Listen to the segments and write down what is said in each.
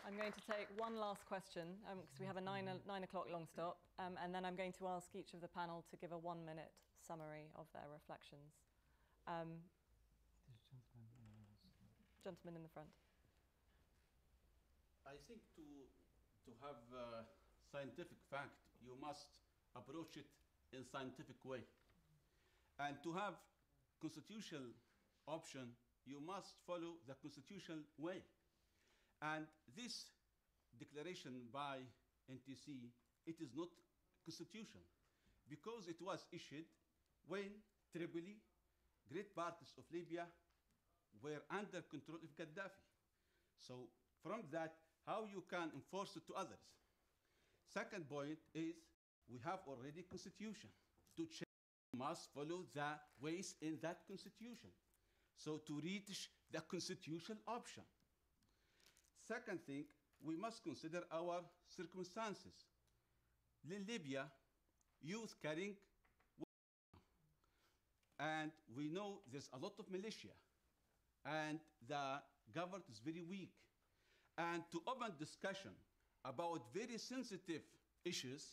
I'm going to take one last question because we have a 9 o'clock long stop, and then I'm going to ask each of the panel to give a 1-minute summary of their reflections. Gentleman in the front. I think to have scientific fact, you must approach it in scientific way. And to have constitutional option, you must follow the constitutional way. And this declaration by NTC, it is not constitution, because it was issued when Tripoli, great parts of Libya, were under control of Gaddafi. So from that, how you can enforce it to others? Second point is, we have already constitution. To change, we must follow the ways in that constitution. So to reach the constitutional option. Second thing, we must consider our circumstances. In Libya, youth carrying weapons. And we know there's a lot of militia. And the government is very weak. And to open discussion about very sensitive issues,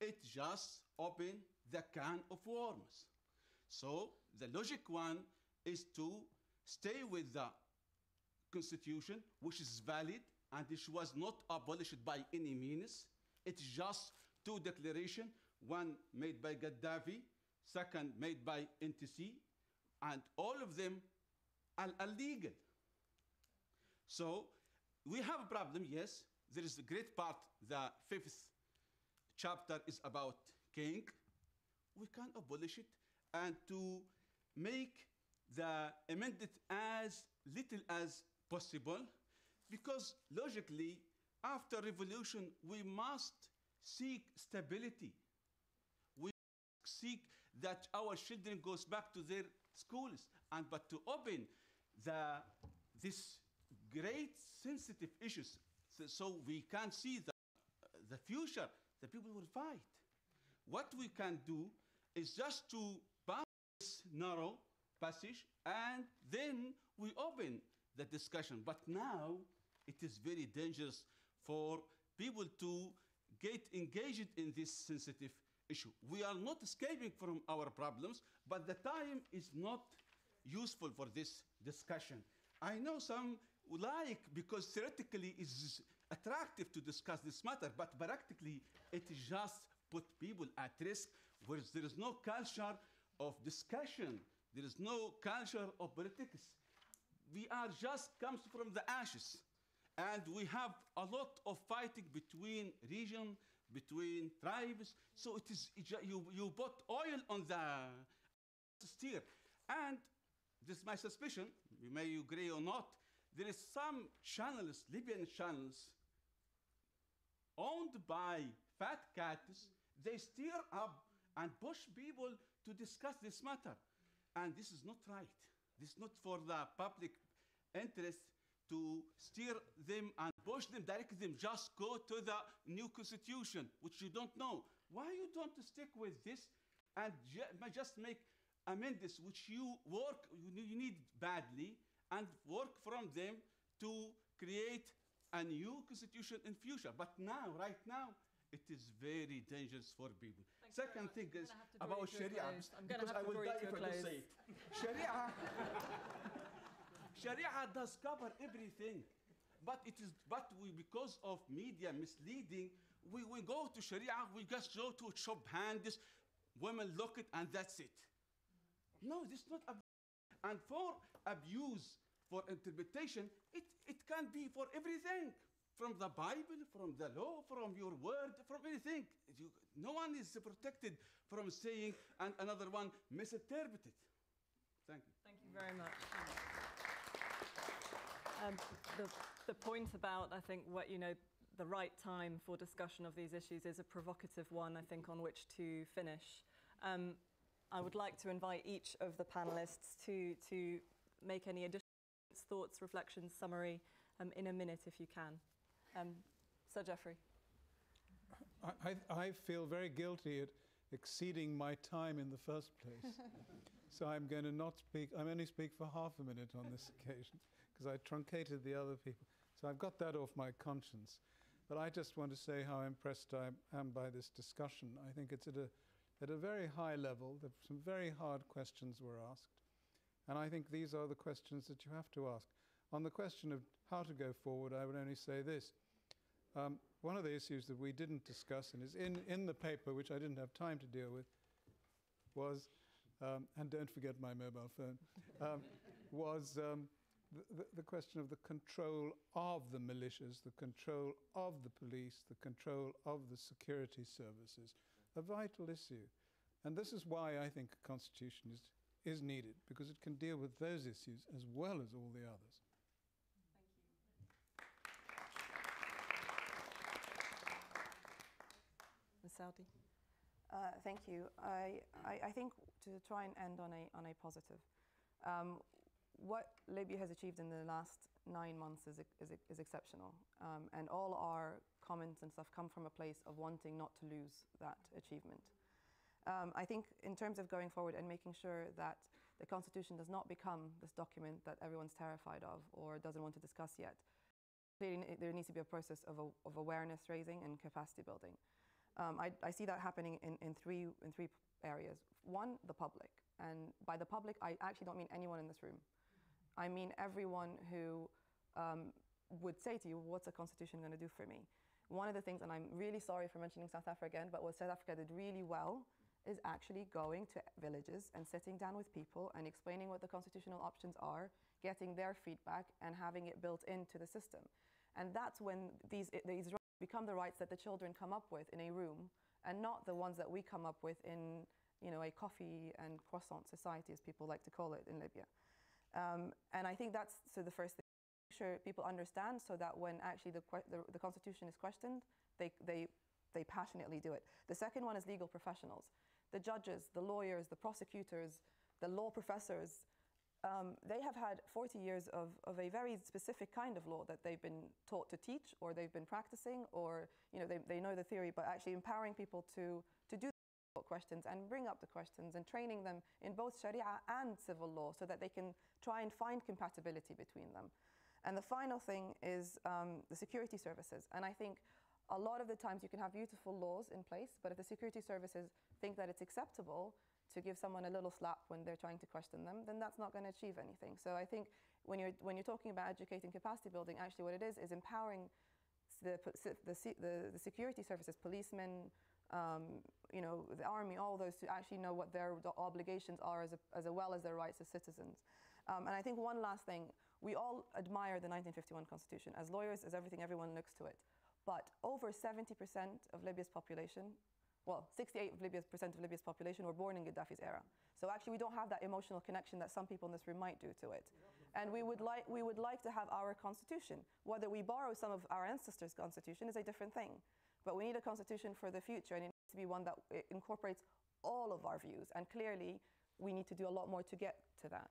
it just open the can of worms. So the logic one is to stay with the constitution, which is valid, and which was not abolished by any means. It's just two declarations, one made by Gaddafi, second made by NTC, and all of them are illegal. So we have a problem, yes. There is a great part, the 5th chapter is about king. We can abolish it and to make the amendment as little as possible, because logically, after revolution, we must seek stability. We seek that our children goes back to their schools, but to open this great sensitive issues, so we can see the future, the people will fight. What we can do is just to pass this narrow passage, and then we open the discussion. But now it is very dangerous for people to get engaged in this sensitive issue. We are not escaping from our problems, but the time is not useful for this discussion. I know some like, because theoretically it's attractive to discuss this matter, but practically it just put people at risk, where there is no culture of discussion, there is no culture of politics. We are just comes from the ashes, and we have a lot of fighting between regions, between tribes. So it is you put oil on the steer, and this is my suspicion. You may agree or not. There is some channels, Libyan channels, owned by fat cats. They steer up and push people to discuss this matter, and this is not right. This is not for the public interest to steer them and push them, direct them, just go to the new constitution, which you don't know. Why you don't stick with this and just make amendments which you need badly, and work from them to create a new constitution in future? But now, right now, it is very dangerous for people. Second thing is about Sharia, because I will die if I don't say it. Sharia does cover everything, but because of media misleading, we go to Sharia, we just go to chop hands, women look it, and that's it. No, this is not abuse. And for abuse, for interpretation, it can be for everything. From the Bible, from the law, from your word, from anything. No one is protected from saying and another one misinterpreted. Thank you. Thank you very much. The point about, I think, the right time for discussion of these issues is a provocative one, I think, on which to finish. I would like to invite each of the panelists to make any additional thoughts, reflections, summary in a minute, if you can. Sir Geoffrey. I feel very guilty at exceeding my time in the first place. So I'm going to not speak. I'm only speak for half a minute on this occasion, because I truncated the other people. So I've got that off my conscience. But I just want to say how impressed I am by this discussion. I think it's at a very high level. Some very hard questions were asked. And I think these are the questions that you have to ask. On the question of how to go forward, I would only say this. One of the issues that we didn't discuss, and is in the paper, which I didn't have time to deal with, was, and don't forget my mobile phone, was the question of the control of the militias, the control of the police, the control of the security services, a vital issue. And this is why I think a constitution is needed, because it can deal with those issues as well as all the others. Ms. Saudi. Thank you. I think to try and end on a positive, what Libya has achieved in the last 9 months is exceptional, and all our comments and stuff come from a place of wanting not to lose that achievement. I think in terms of going forward and making sure that the Constitution does not become this document that everyone's terrified of or doesn't want to discuss yet, clearly there needs to be a process of awareness raising and capacity building. I see that happening in three areas. One, the public. And by the public, I actually don't mean anyone in this room. I mean everyone who would say to you, what's a constitution going to do for me? One of the things, and I'm really sorry for mentioning South Africa again, but what South Africa did really well is actually going to villages and sitting down with people and explaining what the constitutional options are, getting their feedback and having it built into the system. And that's when these rights become the rights that the children come up with in a room, and not the ones that we come up with in, you know, a coffee and croissant society, as people like to call it in Libya. And I think that's the first thing. Make sure people understand, so that when actually the constitution is questioned, they passionately do it. The second one is legal professionals. The judges, the lawyers, the prosecutors, the law professors, they have had 40 years of a very specific kind of law that they've been taught to teach, or they've been practicing, or they know the theory, but actually empowering people to do questions and bring up the questions and training them in both Sharia and civil law, so that they can try and find compatibility between them. And the final thing is the security services. And I think a lot of the times you can have beautiful laws in place, but if the security services think that it's acceptable to give someone a little slap when they're trying to question them, then that's not going to achieve anything. So I think when you're talking about educating capacity building, actually what it is empowering the security services, policemen, the army, all those, to actually know what their obligations are as well as their rights as citizens. And I think one last thing, we all admire the 1951 Constitution. As lawyers, as everything, everyone looks to it. But over 70% of Libya's population, well, 68% of Libya's population were born in Gaddafi's era. So actually we don't have that emotional connection that some people in this room might do to it. And we would like to have our constitution. Whether we borrow some of our ancestors' constitution is a different thing. But we need a constitution for the future, and it needs to be one that incorporates all of our views. And clearly, we need to do a lot more to get to that.